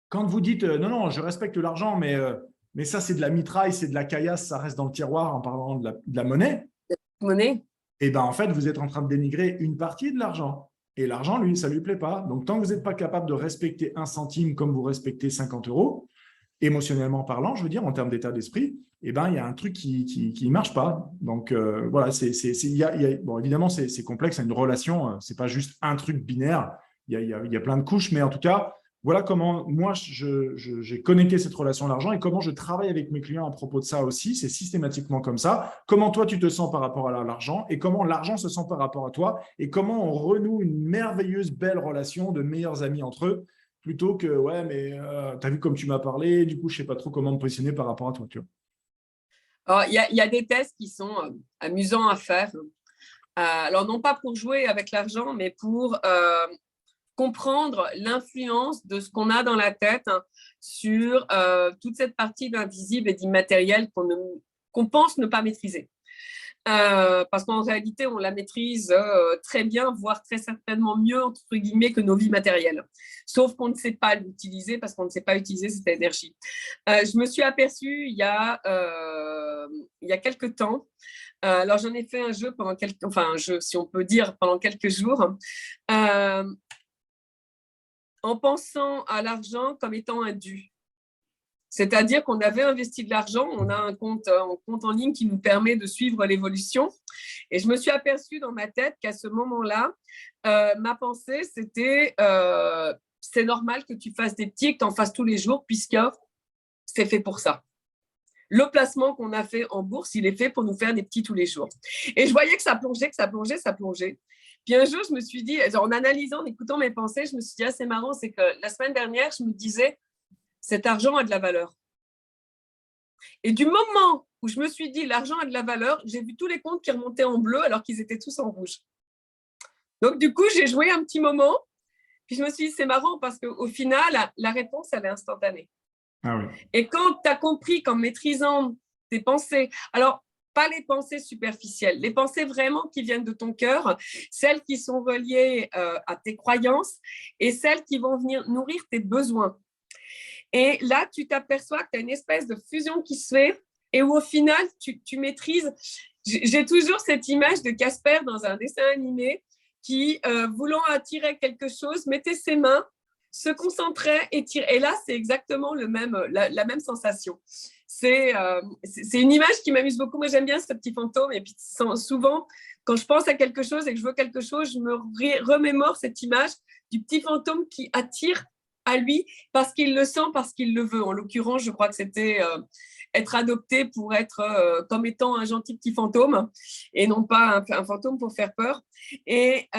Quand vous dites non, non, je respecte l'argent, mais ça, c'est de la mitraille, c'est de la caillasse, ça reste dans le tiroir en parlant de la monnaie, Monnaie. et ben en fait, vous êtes en train de dénigrer une partie de l'argent. Et l'argent, lui, ça ne lui plaît pas. Donc, tant que vous n'êtes pas capable de respecter un centime comme vous respectez 50 euros, émotionnellement parlant, je veux dire, en termes d'état d'esprit, eh ben, il y a un truc qui ne marche pas. Donc, voilà, bon, évidemment, c'est complexe, c'est une relation, ce n'est pas juste un truc binaire, il y a plein de couches, mais en tout cas, voilà comment moi, j'ai connecté cette relation à l'argent et comment je travaille avec mes clients à propos de ça aussi. C'est systématiquement comme ça. Comment toi, tu te sens par rapport à l'argent et comment l'argent se sent par rapport à toi et comment on renoue une merveilleuse, belle relation de meilleurs amis entre eux plutôt que, ouais, mais tu as vu comme tu m'as parlé, du coup, je ne sais pas trop comment me positionner par rapport à toi. Tu vois. Alors, il y a des tests qui sont amusants à faire. Alors, non pas pour jouer avec l'argent, mais pour comprendre l'influence de ce qu'on a dans la tête sur toute cette partie d'invisible et d'immatériel qu'on pense ne pas maîtriser. Parce qu'en réalité, on la maîtrise très bien, voire très certainement mieux, entre guillemets, que nos vies matérielles. Sauf qu'on ne sait pas l'utiliser parce qu'on ne sait pas utiliser cette énergie. Je me suis aperçue il y a quelques temps. Alors, j'en ai fait un jeu pendant un jeu, si on peut dire, pendant quelques jours. En pensant à l'argent comme étant un dû. C'est-à-dire qu'on avait investi de l'argent, on a un compte en ligne qui nous permet de suivre l'évolution. Et je me suis aperçue dans ma tête qu'à ce moment-là, ma pensée, c'était c'est normal que tu fasses des petits et que tu en fasses tous les jours puisque c'est fait pour ça. Le placement qu'on a fait en bourse, il est fait pour nous faire des petits tous les jours. Et je voyais que ça plongeait, que ça plongeait, ça plongeait. Puis un jour, je me suis dit, en analysant, en écoutant mes pensées, je me suis dit, c'est marrant, c'est que la semaine dernière, je me disais, cet argent a de la valeur. Et du moment où je me suis dit, l'argent a de la valeur, j'ai vu tous les comptes qui remontaient en bleu alors qu'ils étaient tous en rouge. Donc, du coup, j'ai joué un petit moment. Puis je me suis dit, c'est marrant parce qu'au final, la réponse, elle est instantanée. Ah oui. Et quand tu as compris qu'en maîtrisant tes pensées, alors, pas les pensées superficielles, les pensées vraiment qui viennent de ton cœur, celles qui sont reliées à tes croyances et celles qui vont venir nourrir tes besoins. Et là, tu t'aperçois que tu as une espèce de fusion qui se fait et où au final, tu maîtrises. J'ai toujours cette image de Casper dans un dessin animé qui, voulant attirer quelque chose, mettait ses mains, se concentrait et tirait. Et là, c'est exactement la même sensation. C'est une image qui m'amuse beaucoup. Moi, j'aime bien ce petit fantôme. Et puis, souvent, quand je pense à quelque chose et que je veux quelque chose, je me remémore cette image du petit fantôme qui attire à lui parce qu'il le sent, parce qu'il le veut. En l'occurrence, je crois que c'était être adopté pour être comme étant un gentil petit fantôme et non pas un fantôme pour faire peur. Et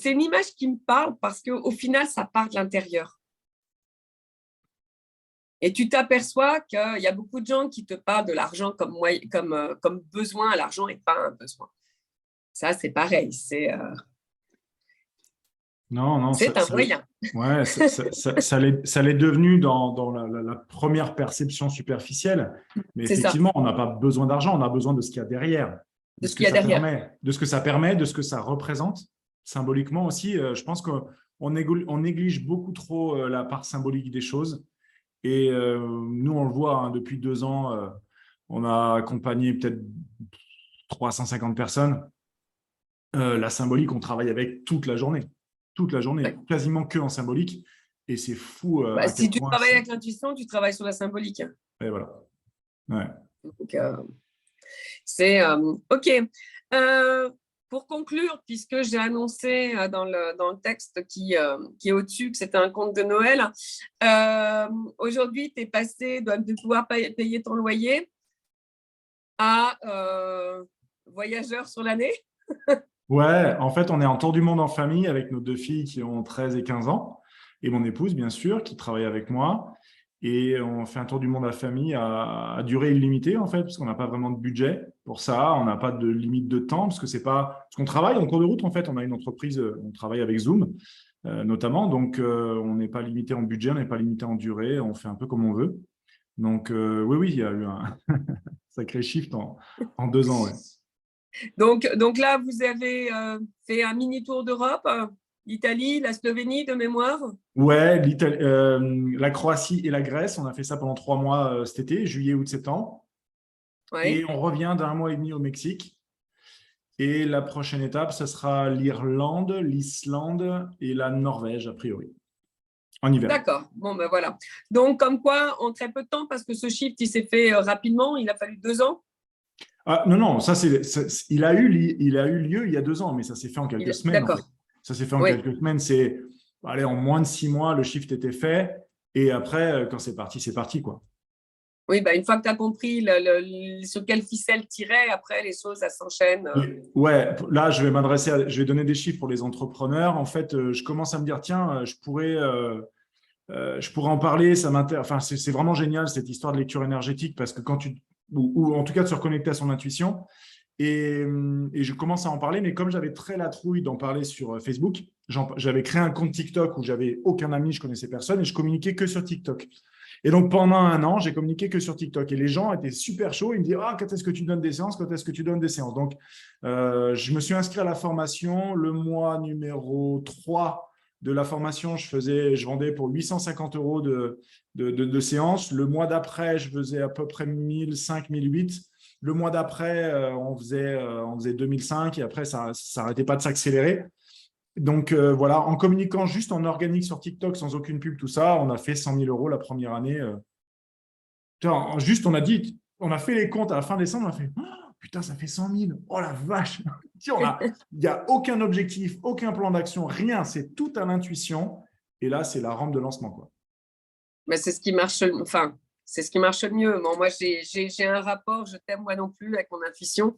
c'est une image qui me parle parce qu'au final, ça part de l'intérieur. Et tu t'aperçois qu'il y a beaucoup de gens qui te parlent de l'argent comme besoin. L'argent n'est pas un besoin. Ça, c'est pareil. C'est un moyen. Ouais, ça l'est devenu dans la première perception superficielle. Mais effectivement, on n'a pas besoin d'argent, on a besoin de ce qu'il y a derrière. De ce que ça permet, de ce que ça représente. Symboliquement aussi, je pense qu'on néglige beaucoup trop la part symbolique des choses. Et nous, on le voit, depuis 2 ans, on a accompagné peut-être 350 personnes. La symbolique, on travaille avec toute la journée, quasiment que en symbolique. Et c'est fou. Si tu travailles avec l'intuition, tu travailles sur la symbolique. Et voilà. Ouais. Donc, c'est OK. Pour conclure, puisque j'ai annoncé dans le texte qui est au-dessus que c'était un conte de Noël, aujourd'hui, tu es passé de pouvoir payer ton loyer à voyageur sur l'année. Ouais, en fait, on est en tour du monde en famille avec nos 2 filles qui ont 13 et 15 ans et mon épouse, bien sûr, qui travaille avec moi. Et on fait un tour du monde à famille à durée illimitée, en fait, parce qu'on n'a pas vraiment de budget pour ça. On n'a pas de limite de temps, parce qu'on travaille en cours de route, en fait. On a une entreprise, on travaille avec Zoom, notamment. Donc, on n'est pas limité en budget, on n'est pas limité en durée. On fait un peu comme on veut. Donc, oui, il y a eu un sacré shift en 2 ans. Ouais. Donc là, vous avez fait un mini tour d'Europe, l'Italie, la Slovénie de mémoire. Ouais, la Croatie et la Grèce, on a fait ça pendant 3 mois cet été, juillet, août, septembre. Ouais. Et on revient d'1 mois et demi au Mexique. Et la prochaine étape, ce sera l'Irlande, l'Islande et la Norvège, a priori, en hiver. D'accord. Bon, ben voilà. Donc, comme quoi, en très peu de temps, parce que ce shift, il s'est fait rapidement, il a fallu 2 ans. Ah, non, il a eu lieu il y a 2 ans, mais ça s'est fait en quelques semaines. D'accord. En fait. Ça s'est fait en quelques semaines. En moins de 6 mois, le shift était fait. Et après, quand c'est parti, quoi. Oui, une fois que tu as compris sur quelle ficelle tirer, après, les choses, elles s'enchaînent. Ouais, là, je vais donner des chiffres pour les entrepreneurs. En fait, je commence à me dire, tiens, je pourrais en parler. Ça m'intéresse. Enfin, c'est vraiment génial, cette histoire de lecture énergétique, parce que ou en tout cas de se reconnecter à son intuition. Et je commence à en parler, mais comme j'avais très la trouille d'en parler sur Facebook, j'avais créé un compte TikTok où j'avais aucun ami, je connaissais personne, et je communiquais que sur TikTok. Et donc, pendant 1 an, j'ai communiqué que sur TikTok. Et les gens étaient super chauds. Ils me disaient, quand est-ce que tu donnes des séances? Quand est-ce que tu donnes des séances? Donc, je me suis inscrit à la formation. Le mois numéro 3 de la formation, je vendais pour 850 € de séances. Le mois d'après, je faisais à peu près 1005, 1008. Le mois d'après, on faisait 2005 et après, ça n'arrêtait pas de s'accélérer. Donc, voilà, en communiquant juste en organique sur TikTok, sans aucune pub, tout ça, on a fait 100 000 € la première année. Juste, on a fait les comptes à la fin décembre, on a fait putain, ça fait 100 000. Oh la vache. Il n'y a aucun objectif, aucun plan d'action, rien. C'est tout à l'intuition. Et là, c'est la rampe de lancement, quoi. Mais c'est ce qui marche, c'est ce qui marche le mieux. Bon, moi, j'ai un rapport, je t'aime moi non plus, avec mon intuition.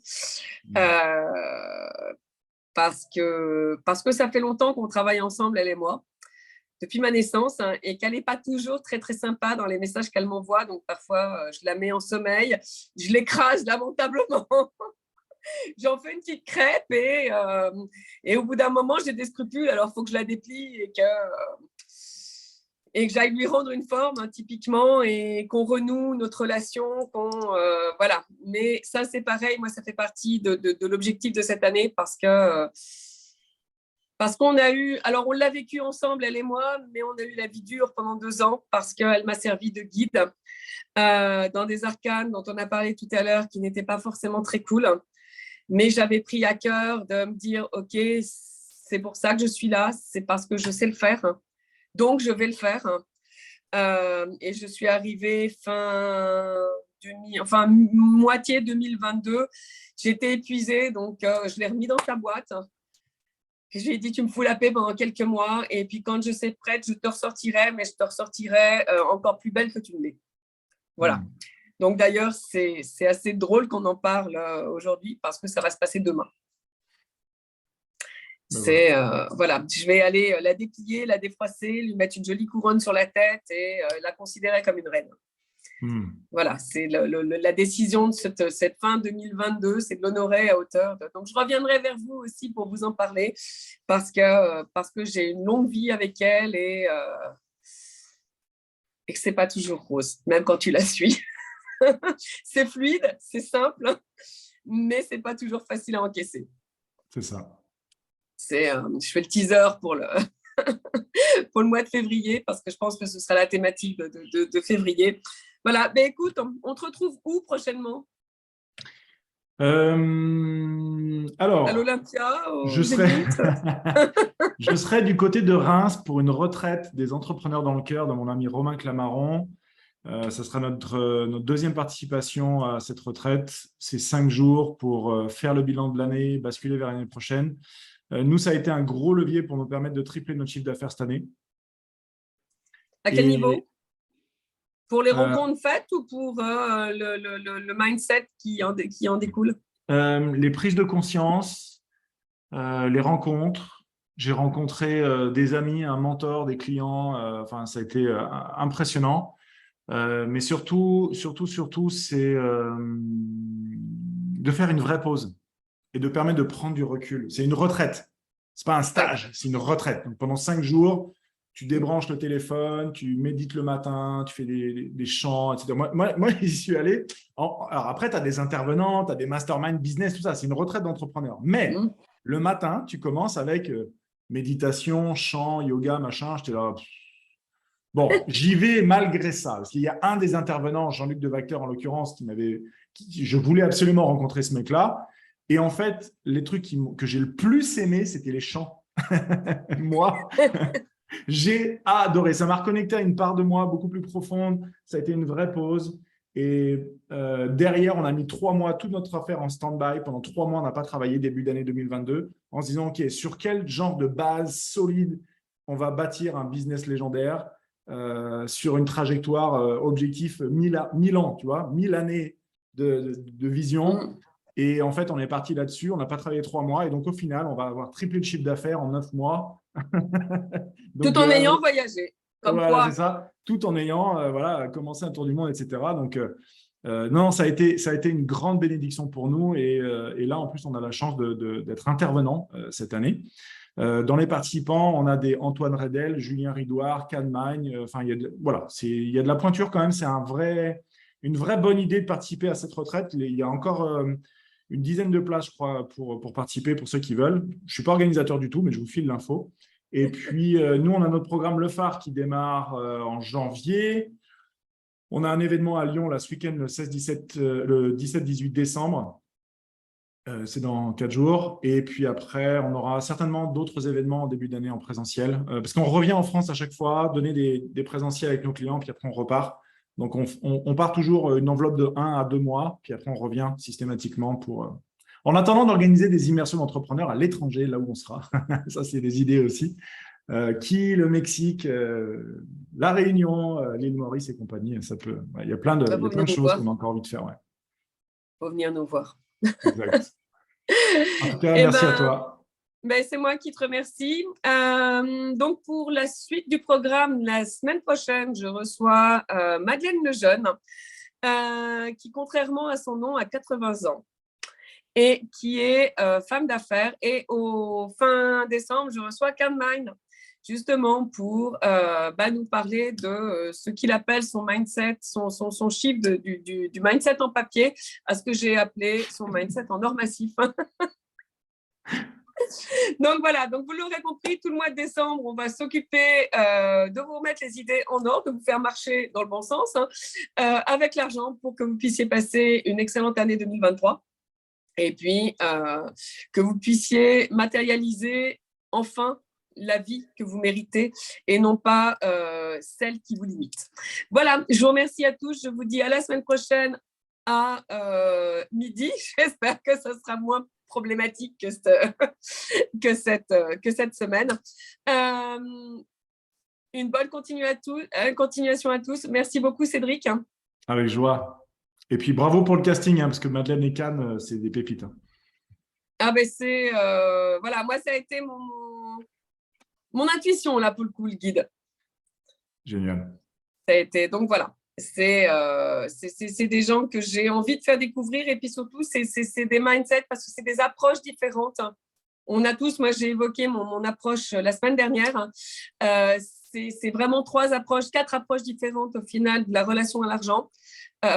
Parce que ça fait longtemps qu'on travaille ensemble, elle et moi, depuis ma naissance, et qu'elle n'est pas toujours très, très sympa dans les messages qu'elle m'envoie. Donc, parfois, je la mets en sommeil, je l'écrase lamentablement. J'en fais une petite crêpe et au bout d'un moment, j'ai des scrupules. Alors, il faut que je la déplie et que j'aille lui rendre une forme, hein, typiquement, et qu'on renoue notre relation, voilà. Mais ça, c'est pareil, moi, ça fait partie de l'objectif de cette année parce qu'on a eu, alors on l'a vécu ensemble, elle et moi, mais on a eu la vie dure pendant 2 ans parce qu'elle m'a servi de guide dans des arcanes dont on a parlé tout à l'heure qui n'étaient pas forcément très cool. Mais j'avais pris à cœur de me dire, OK, c'est pour ça que je suis là, c'est parce que je sais le faire, donc je vais le faire. Et je suis arrivée moitié 2022. J'étais épuisée, donc je l'ai remis dans sa boîte. Je lui ai dit, tu me fous la paix pendant quelques mois, et puis quand je serai prête, je te ressortirai, mais je te ressortirai encore plus belle que tu ne l'es. Voilà. Donc d'ailleurs, c'est assez drôle qu'on en parle aujourd'hui parce que ça va se passer demain. Voilà, je vais aller la déplier, la défroisser, lui mettre une jolie couronne sur la tête et la considérer comme une reine. Voilà, c'est la décision de cette fin 2022, c'est de l'honorer à hauteur de... Donc, je reviendrai vers vous aussi pour vous en parler parce que j'ai une longue vie avec elle et que ce n'est pas toujours rose, même quand tu la suis. C'est fluide, c'est simple, mais ce n'est pas toujours facile à encaisser. C'est ça. Je fais le teaser pour le, pour le mois de février parce que je pense que ce sera la thématique de février. Voilà, ben écoute, on te retrouve où prochainement? Alors, à l'Olympia, je serai du côté de Reims pour une retraite des entrepreneurs dans le cœur de mon ami Romain Clamaron. Ça sera notre deuxième participation à cette retraite. C'est 5 jours pour faire le bilan de l'année, basculer vers l'année prochaine. Nous, ça a été un gros levier pour nous permettre de tripler notre chiffre d'affaires cette année. À quel niveau? Pour les rencontres faites ou pour le mindset qui en découle? Les prises de conscience, les rencontres. J'ai rencontré des amis, un mentor, des clients. Enfin, ça a été impressionnant. Mais surtout, c'est de faire une vraie pause et de permettre de prendre du recul. C'est une retraite. Ce n'est pas un stage, c'est une retraite. Donc, pendant 5 jours, tu débranches le téléphone, tu médites le matin, tu fais des chants, etc. Moi j'y suis allé. Alors après, tu as des intervenants, tu as des mastermind business, tout ça. C'est une retraite d'entrepreneur. Mais le matin, tu commences avec méditation, chant, yoga, machin. J'étais là. Bon, j'y vais malgré ça. Parce qu'il y a un des intervenants, Jean-Luc Devacteur en l'occurrence, je voulais absolument rencontrer ce mec-là. Et en fait, les trucs que j'ai le plus aimé, c'était les chants. Moi, j'ai adoré. Ça m'a reconnecté à une part de moi beaucoup plus profonde. Ça a été une vraie pause. Et derrière, on a mis 3 mois, toute notre affaire en stand-by. Pendant 3 mois, on n'a pas travaillé début d'année 2022 en se disant, OK, sur quel genre de base solide on va bâtir un business légendaire sur une trajectoire objectif 1000 ans, tu vois, 1000 années de vision. Et en fait, on est parti là-dessus. On n'a pas travaillé 3 mois. Et donc, au final, on va avoir triplé le chiffre d'affaires en 9 mois. Donc, tout en ayant voyagé. Voilà, c'est ça. Tout en ayant commencé un tour du monde, etc. Donc, non, ça a été une grande bénédiction pour nous. Et là, en plus, on a la chance d'être intervenant cette année. Dans les participants, on a des Antoine Redel, Julien Ridouard, Canmagne. Enfin, il y a de la pointure quand même. C'est une vraie bonne idée de participer à cette retraite. Il y a encore une dizaine de places, je crois, pour participer, pour ceux qui veulent. Je ne suis pas organisateur du tout, mais je vous file l'info. Et puis, nous, on a notre programme Le Phare qui démarre en janvier. On a un événement à Lyon, là, ce week-end, le 17-18 décembre. C'est dans 4 jours. Et puis après, on aura certainement d'autres événements en début d'année en présentiel. Parce qu'on revient en France à chaque fois, donner des présentiels avec nos clients, puis après, on repart. Donc, on part toujours une enveloppe de 1 à 2 mois, puis après, on revient systématiquement en attendant d'organiser des immersions d'entrepreneurs à l'étranger, là où on sera. Ça, c'est des idées aussi. Le Mexique, la Réunion, l'île Maurice et compagnie. Il y a plein de choses qu'on a encore envie de faire. Ouais. Faut venir nous voir. Exact. En tout cas, merci à toi. C'est moi qui te remercie. Donc, pour la suite du programme, la semaine prochaine, je reçois Madeleine Lejeune, qui, contrairement à son nom, a 80 ans et qui est femme d'affaires. Et au fin décembre, je reçois Canmagne, justement pour nous parler de ce qu'il appelle son mindset, son chiffre du mindset en papier, à ce que j'ai appelé son mindset en or massif. Donc voilà, donc vous l'aurez compris, tout le mois de décembre, on va s'occuper de vous remettre les idées en ordre, de vous faire marcher dans le bon sens, avec l'argent pour que vous puissiez passer une excellente année 2023 et puis que vous puissiez matérialiser enfin la vie que vous méritez et non pas celle qui vous limite. Voilà, je vous remercie à tous, je vous dis à la semaine prochaine à midi. J'espère que ce sera moins problématique que cette semaine. Une bonne continuation à tous. Merci beaucoup, Cédric. Avec joie. Et puis, bravo pour le casting, parce que Madeleine et Cannes, c'est des pépites. Ah ben c'est... voilà, moi, ça a été mon intuition, là, pour le coup, le guide. Génial. Ça a été... Donc, voilà. C'est des gens que j'ai envie de faire découvrir et puis surtout, c'est des mindsets parce que c'est des approches différentes. On a tous, moi j'ai évoqué mon approche la semaine dernière, c'est vraiment 4 approches différentes au final de la relation à l'argent et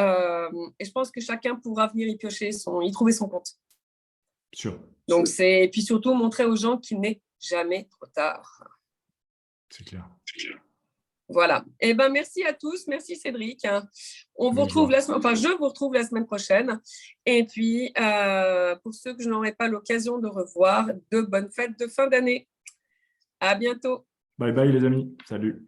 je pense que chacun pourra venir y piocher, y trouver son compte. Sûr. Donc et puis surtout montrer aux gens qu'il n'est jamais trop tard. C'est clair. Voilà. Eh ben, merci à tous. Merci Cédric. Je vous retrouve la semaine prochaine. Et puis, pour ceux que je n'aurai pas l'occasion de revoir, de bonnes fêtes de fin d'année. À bientôt. Bye bye les amis. Salut.